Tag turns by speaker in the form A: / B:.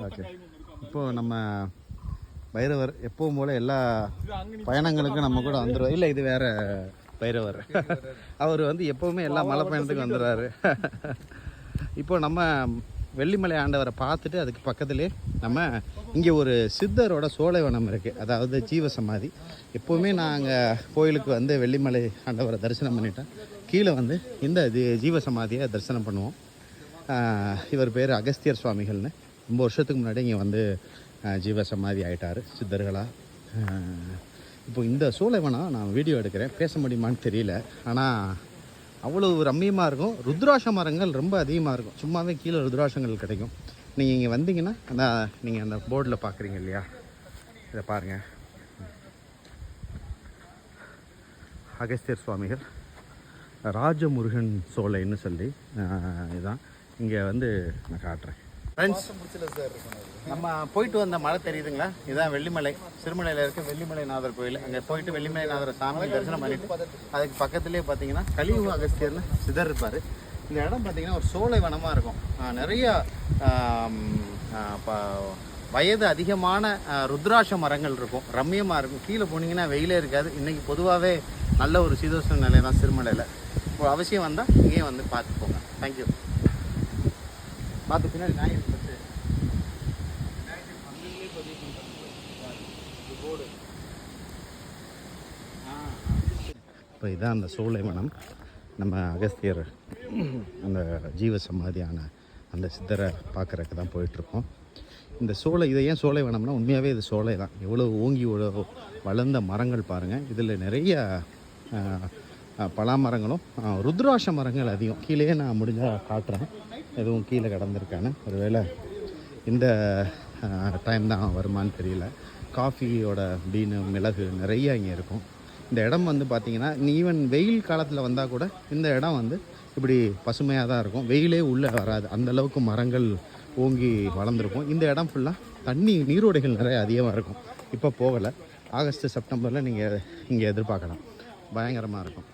A: Okay. இப்போது நம்ம பைரவர் எப்பவும் போல் எல்லா பயணங்களுக்கும் நம்ம கூட வந்துடுவோம். இல்லை, இது வேறு பைரவர். அவர் வந்து எப்போவுமே எல்லா மலை பயணத்துக்கும் வந்துடுறாரு. இப்போ நம்ம வெள்ளிமலை ஆண்டவரை பார்த்துட்டு அதுக்கு பக்கத்துலேயே நம்ம இங்கே ஒரு சித்தரோட சோலைவனம் இருக்குது, அதாவது ஜீவசமாதி. எப்போவுமே நாங்கள் கோயிலுக்கு வந்து வெள்ளிமலை ஆண்டவரை தரிசனம் பண்ணிட்டோம், கீழே வந்து இந்த ஜீவசமாதியை தரிசனம் பண்ணுவோம். இவர் பேர் அகஸ்தியர் சுவாமிகள்னு. ரொம்ப வருஷத்துக்கு முன்னாடி இங்கே வந்து ஜீவசமாதி ஆகிட்டார் சித்தர்களாக. இப்போ இந்த சோலைவனம் நான் வீடியோ எடுக்கிறேன், பேச முடியுமான்னு தெரியல. ஆனால் அவ்வளோ ரம்மியமாக இருக்கும். ருத்ராட்ச மரங்கள் ரொம்ப அதிகமாக இருக்கும். சும்மாவே கீழே ருத்ராட்சங்கள் கிடைக்கும். நீங்கள் இங்கே வந்தீங்கன்னா நீங்கள் அந்த போர்டில் பார்க்குறீங்க இல்லையா, இதை பாருங்கள். அகஸ்தியர் சுவாமிகள் ராஜமுருகன் சோலைன்னு சொல்லி இதுதான். இங்கே வந்து நான் காட்டுறேன் ஃப்ரெண்ட்ஸ். நம்ம போயிட்டு வந்த மலை தெரியுதுங்களா, இதுதான் வெள்ளிமலை. சிறுமலையில் இருக்க வெள்ளிமலைநாதர் கோயில். அங்கே போயிட்டு வெள்ளிமலைநாதர் சாமி தரிசனம் பண்ணிட்டு அதுக்கு பக்கத்துலேயே பார்த்தீங்கன்னா கலியுக அகஸ்தியர்னு சிதர் இருப்பார். இந்த இடம் பார்த்தீங்கன்னா ஒரு சோலை வனமாக இருக்கும். நிறைய வயது அதிகமான ருத்ராட்ச மரங்கள் இருக்கும், ரம்மியமாக இருக்கும். கீழே போனீங்கன்னா வெயிலே இருக்காது. இன்றைக்கி பொதுவாகவே நல்ல ஒரு சீதோஷ்ண நிலை தான் சிறுமலையில். இப்போ அவசியம் வந்தால் இங்கேயும் வந்து பார்த்து போங்க. தேங்க்யூ. பார்த்து பின்னாடி நாய் பத்து இப்போ இதான் அந்த சோலைவனம். நம்ம அகஸ்தியர் அந்த ஜீவசமாதியான அந்த சித்தரை பார்க்குறதுக்கு தான் போயிட்டுருக்கோம். இந்த சோலை, இதை ஏன் சோலைவனம்னா உண்மையாகவே இது சோலை தான். எவ்வளோ ஓங்கி வளர்ந்த மரங்கள் பாருங்கள். இதில் நிறைய பலாமரங்களும் ருத்ராட்ச மரங்கள் அதிகம். கீழே நான் முடிஞ்சால் காட்டுறேன், எதுவும் கீழே கிடந்திருக்கான்னு. ஒருவேளை இந்த டைம் தான் வருமானு தெரியல. காஃபியோட பீனு மிளகு நிறைய இங்கே இருக்கும். இந்த இடம் வந்து பார்த்திங்கன்னா ஈவன் வெயில் காலத்தில் வந்தால் கூட இந்த இடம் வந்து இப்படி பசுமையாக தான் இருக்கும். வெயிலே உள்ளே வராது, அந்தளவுக்கு மரங்கள் ஓங்கி வளர்ந்துருக்கும். இந்த இடம் ஃபுல்லாக நீரோடைகள் நிறைய அதிகமாக இருக்கும். இப்போ போகலை, ஆகஸ்ட் செப்டம்பரில் நீங்கள் இங்கே எதிர்பார்க்கலாம். பயங்கரமாக இருக்கும்.